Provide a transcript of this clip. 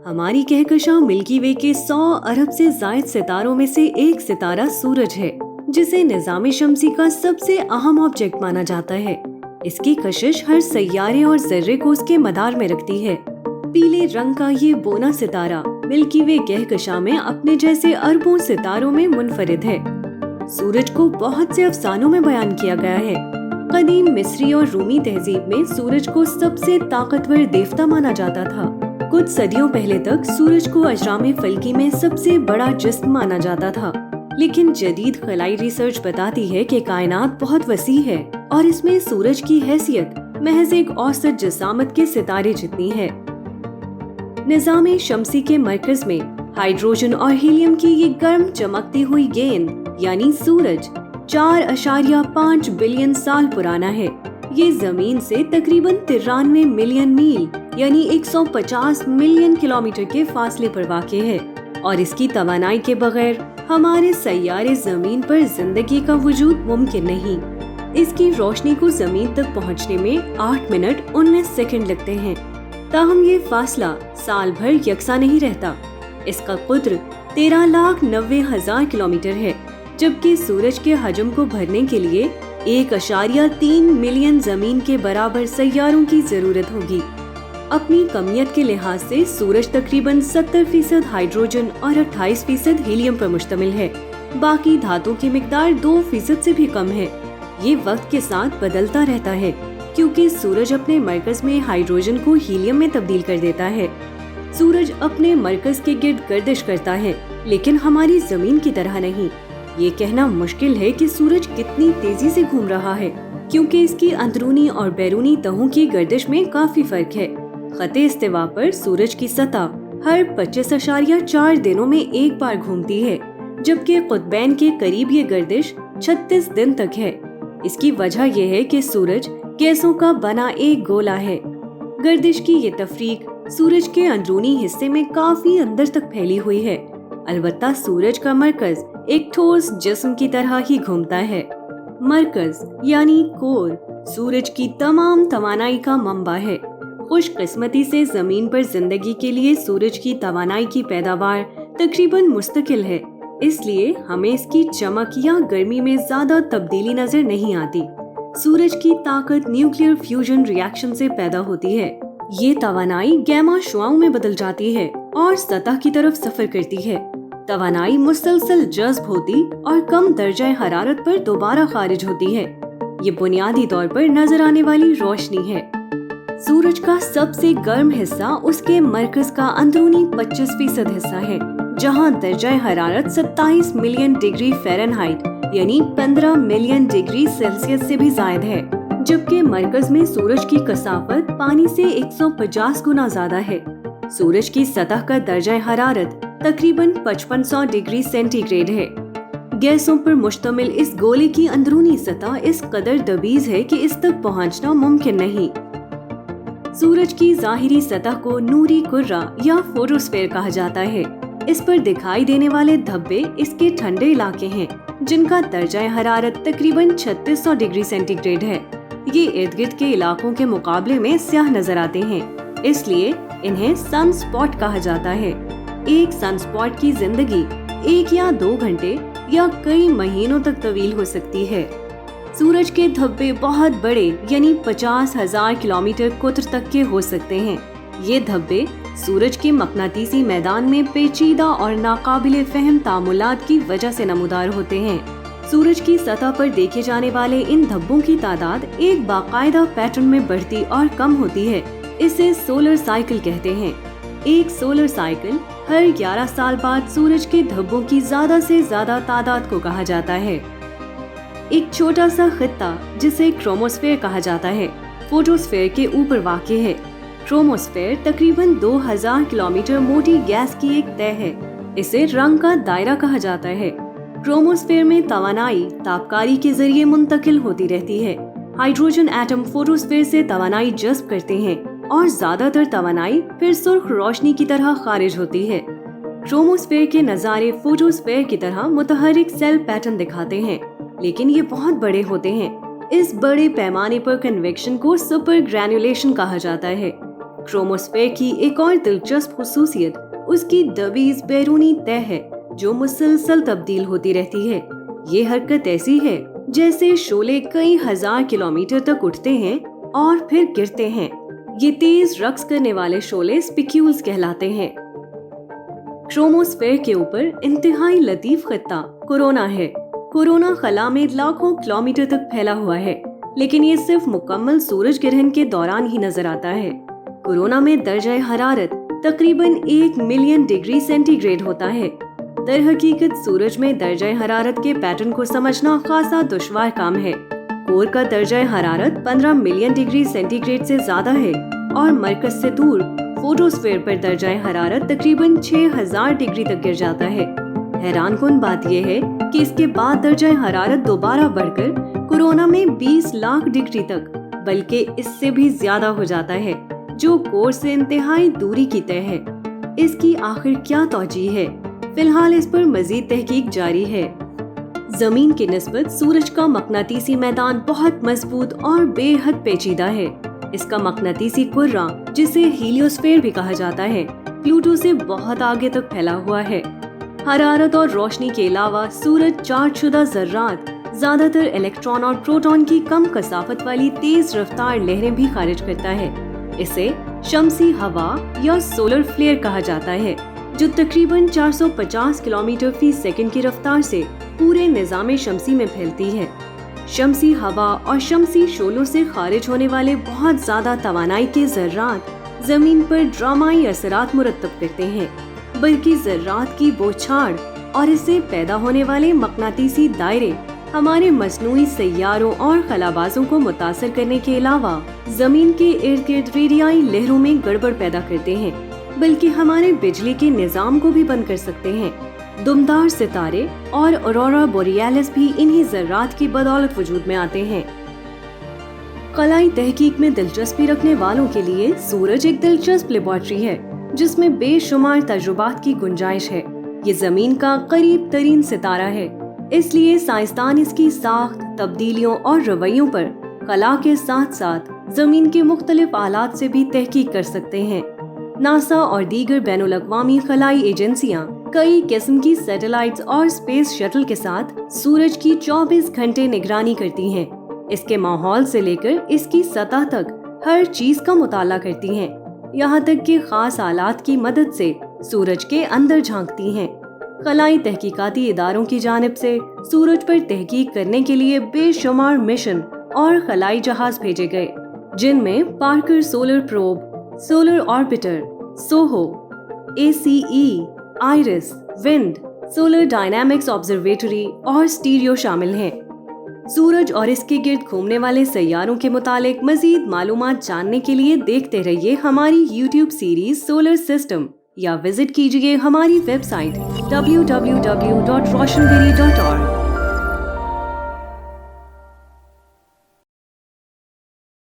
हमारी कहकशां मिल्की वे के 100 अरब से जायद सितारों में से एक सितारा सूरज है, जिसे निज़ाम शम्सी का सबसे अहम ऑब्जेक्ट माना जाता है। इसकी कशिश हर सैयारे और ज़र्रे को उसके मदार में रखती है। पीले रंग का ये बोना सितारा मिल्की वे कहकशां में अपने जैसे अरबों सितारों में मुनफरिद है। सूरज को बहुत से अफसानों में बयान किया गया है। कदीम मिस्री और रूमी तहजीब में सूरज को सबसे ताकतवर देवता माना जाता था। कुछ सदियों पहले तक सूरज को अजराम फल्की में सबसे बड़ा जिस्म माना जाता था, लेकिन जदीद खलाई रिसर्च बताती है कि कायनात बहुत वसी है और इसमें सूरज की हैसियत महज एक औसत जिसामत के सितारे जितनी है। निज़ाम शम्सी के मरकज में हाइड्रोजन और हीलियम की ये गर्म चमकती हुई गेंद यानी सूरज 4.5 बिलियन साल पुराना है। ये जमीन से तकरीबन 93 मिलियन मील यानी 150 मिलियन किलोमीटर के फासले पर वाक़े है और इसकी तवानाई के बगैर हमारे सैयारे जमीन पर जिंदगी का वजूद मुमकिन नहीं। इसकी रोशनी को जमीन तक पहुंचने में 8 मिनट 19 सेकंड लगते हैं। ताहम ये फासला साल भर यकसा नहीं रहता। इसका कुद्र 13,90,000 किलोमीटर है, जबकि सूरज के हजम को भरने के लिए 1.3 मिलियन जमीन के बराबर सैयारों की जरूरत होगी। अपनी कमियत के लिहाज से सूरज तकरीबन 70% हाइड्रोजन और 28% हीलियम पर मुश्तमिल है। बाकी धातु की मिकदार 2% से भी कम है। ये वक्त के साथ बदलता रहता है, क्योंकि सूरज अपने मरकज में हाइड्रोजन को हीलियम में तब्दील कर देता है। सूरज अपने मरकज के गिर्द गर्दिश करता है, लेकिन हमारी जमीन की तरह नहीं। ये कहना मुश्किल है कि सूरज कितनी तेजी से घूम रहा है, क्योंकि इसकी अंदरूनी और बैरूनी तहों की गर्दिश में काफी फर्क है। खते इस्तिवा पर सूरज की सतह हर 25.4 दिनों में एक बार घूमती है, जबकि कुतबैन के करीब ये गर्दिश 36 दिन तक है। इसकी वजह यह है कि सूरज गैसों का बना एक गोला है। गर्दिश की ये तफरीक सूरज के अंदरूनी हिस्से में काफी अंदर तक फैली हुई है। अलबत्ता सूरज का मरकज एक ठोस जिस्म की तरह ही घूमता है। मरकज यानी कोर सूरज की तमाम तवानाई का मंबा है। खुशकिस्मती से जमीन पर जिंदगी के लिए सूरज की तवानाई की पैदावार तकरीबन मुस्तकिल है, इसलिए हमें इसकी चमक या गर्मी में ज्यादा तब्दीली नजर नहीं आती। सूरज की ताकत न्यूक्लियर फ्यूजन रिएक्शन से पैदा होती है। ये तवानाई गैमा शुआओं में बदल जाती है और सतह की तरफ सफर करती है। तवानाई मुसलसल जज्ब होती और कम दर्जा हरारत पर दोबारा खारिज होती है। ये बुनियादी तौर पर नजर आने वाली रोशनी है। सूरज का सबसे गर्म हिस्सा उसके मरकज का अंदरूनी 25% हिस्सा है, जहां दर्जा हरारत 27 मिलियन डिग्री फ़ारेनहाइट यानी 15 मिलियन डिग्री सेल्सियस से भी ज्यादा है, जबकि मरकज में सूरज की कसाफत पानी से 150 गुना ज्यादा है। सूरज की सतह का दर्जा हरारत तकरीबन 5500 डिग्री सेंटीग्रेड है। गैसों पर मुश्तमिल इस गोले की अंदरूनी सतह इस कदर दबीज है कि इस तक पहुंचना मुमकिन नहीं। सूरज की जाहिरी सतह को नूरी कुर्रा या फोटोस्फेयर कहा जाता है। इस पर दिखाई देने वाले धब्बे इसके ठंडे इलाके हैं, जिनका दर्जा हरारत तकरीबन 3600 डिग्री सेंटीग्रेड है। ये इर्द गिर्द के इलाकों के मुकाबले में स्याह नजर आते हैं, इसलिए इन्हें सन स्पॉट कहा जाता है। एक सन स्पॉट की जिंदगी 1 या 2 घंटे या कई महीनों तक तवील हो सकती है। सूरज के धब्बे बहुत बड़े यानी 50,000 किलोमीटर कुत्र तक के हो सकते हैं। ये धब्बे सूरज के मकनातीसी मैदान में पेचीदा और नाकाबिले फहम तामुलात की वजह से नमूदार होते हैं। सूरज की सतह पर देखे जाने वाले इन धब्बों की तादाद एक बाकायदा पैटर्न में बढ़ती और कम होती है। इसे सोलर साइकिल कहते हैं। एक सोलर साइकिल हर 11 साल बाद सूरज के धब्बों की ज्यादा से ज्यादा तादाद को कहा जाता है। एक छोटा सा खित्ता जिसे क्रोमोस्फेयर कहा जाता है, फोटोस्फेयर के ऊपर वाक़े है। क्रोमोस्फेयर तकरीबन 2000 किलोमीटर मोटी गैस की एक तह है। इसे रंग का दायरा कहा जाता है। क्रोमोस्फेयर में तवानाई तापकारी के जरिए मुंतकिल होती रहती है। हाइड्रोजन एटम फोटोस्फेयर से तवानाई जज्ब करते हैं और ज्यादातर तवानाई फिर सुर्ख रोशनी की तरह खारिज होती है। क्रोमोस्फेयर के नज़ारे फोटोस्फेयर की तरह मुतहरिक सेल पैटर्न दिखाते हैं, लेकिन ये बहुत बड़े होते हैं। इस बड़े पैमाने पर कन्वेक्शन को सुपर ग्रैन्युलेशन कहा जाता है। क्रोमोस्फेयर की एक और दिलचस्प खुसूसियत उसकी दबीज बैरूनी तह है जो मुसलसल तब्दील होती रहती है। ये हरकत ऐसी है जैसे शोले कई हजार किलोमीटर तक उठते हैं और फिर गिरते हैं। ये तेज रक्स करने वाले शोले स्पिक्यूल्स कहलाते हैं। क्रोमोस्फेयर के ऊपर इंतहाई लतीफ खत्ता कोरोना है। कोरोना खला में लाखों किलोमीटर तक फैला हुआ है, लेकिन ये सिर्फ मुकम्मल सूरज ग्रहण के दौरान ही नजर आता है। कोरोना में दर्जा हरारत तकरीबन 1 मिलियन डिग्री सेंटीग्रेड होता है। दर हकीकत सूरज में दर्जा हरारत के पैटर्न को समझना खासा दुश्वार काम है। कोर का दर्जा हरारत 15 मिलियन डिग्री सेंटीग्रेड से ज्यादा है और मरकज से दूर फोटोस्फेयर पर दर्जा हरारत तकरीबन 6000 डिग्री तक गिर जाता है। हैरानकुन बात यह है कि इसके बाद दर्जा हरारत दोबारा बढ़कर कोरोना में 20 लाख डिग्री तक, बल्कि इससे भी ज्यादा हो जाता है, जो कोर से इंतहाई दूरी की तय है। इसकी आखिर क्या तौजीह है? फिलहाल इस पर मजीद तहकीक जारी है। जमीन की निस्बत सूरज का मकनातीसी मैदान बहुत मजबूत और बेहद पेचीदा है। इसका मकनातीसी कुर्रा, जिसे हीलियोस्फेयर भी कहा जाता है, प्लूटो से बहुत आगे तक फैला हुआ है। हरारत और रोशनी के अलावा सूरज चार्जशुदा ज़र्रात, ज्यादातर इलेक्ट्रॉन और प्रोटॉन की कम कसाफत वाली तेज रफ्तार लहरें भी खारिज करता है। इसे शमसी हवा या सोलर फ्लेयर कहा जाता है, जो तकरीबन 450 किलोमीटर फी सेकंड की रफ्तार से पूरे निज़ाम शमसी में फैलती है। शमसी हवा और शमसी शोलों से खारिज होने वाले बहुत ज्यादा तवानाई के ज़र्रात जमीन पर ड्रामाई असरात मुरतब करते हैं, बल्कि ज़र्रात की बौछार और इससे पैदा होने वाले मकनातीसी दायरे हमारे मसनूई सैयारों और खलाबाजों को मुतासर करने के अलावा जमीन के इर्द गिर्द रेडियाई लहरों में गड़बड़ पैदा करते हैं, बल्कि हमारे बिजली के निजाम को भी बंद कर सकते हैं। दुमदार सितारे और ऑरोरा बोरियालिस भी इन्हीं ज़र्रात की बदौलत वजूद में आते हैं। खलाई तहकीक में दिलचस्पी रखने वालों के लिए सूरज एक दिलचस्प लेबॉर्ट्री है, जिसमें बेशुमार तजुर्बात की गुंजाइश है। ये जमीन का करीब तरीन सितारा है, इसलिए साइंसदान इसकी साख्त, तब्दीलियों और रवैयों पर खला के साथ साथ जमीन के मुख्तलिफ आलात से भी तहकीक कर सकते हैं। नासा और दीगर बैनुल-अक़वामी खलाई एजेंसियां कई किस्म की सैटेलाइट्स और स्पेस शटल के साथ सूरज की 24 घंटे निगरानी करती हैं। इसके माहौल से लेकर इसकी सतह तक हर चीज का मुताला करती हैं, यहाँ तक कि खास आलात की मदद से सूरज के अंदर झांकती हैं। खलाई तहकीकाती इदारों की जानिब से सूरज पर तहकीक करने के लिए बेशुमार मिशन और खलाई जहाज भेजे गए, जिनमें Parker solar probe, solar orbiter, Soho, ACE, iris, wind, solar dynamics observatory और स्टीरियो शामिल हैं। सूरज और इसके गिर्द घूमने वाले सैयारों के मुतालिक मजीद मालूमात जानने के लिए देखते रहिए हमारी YouTube सीरीज सोलर सिस्टम, या विजिट कीजिए हमारी वेबसाइट www.roshanbiri.org।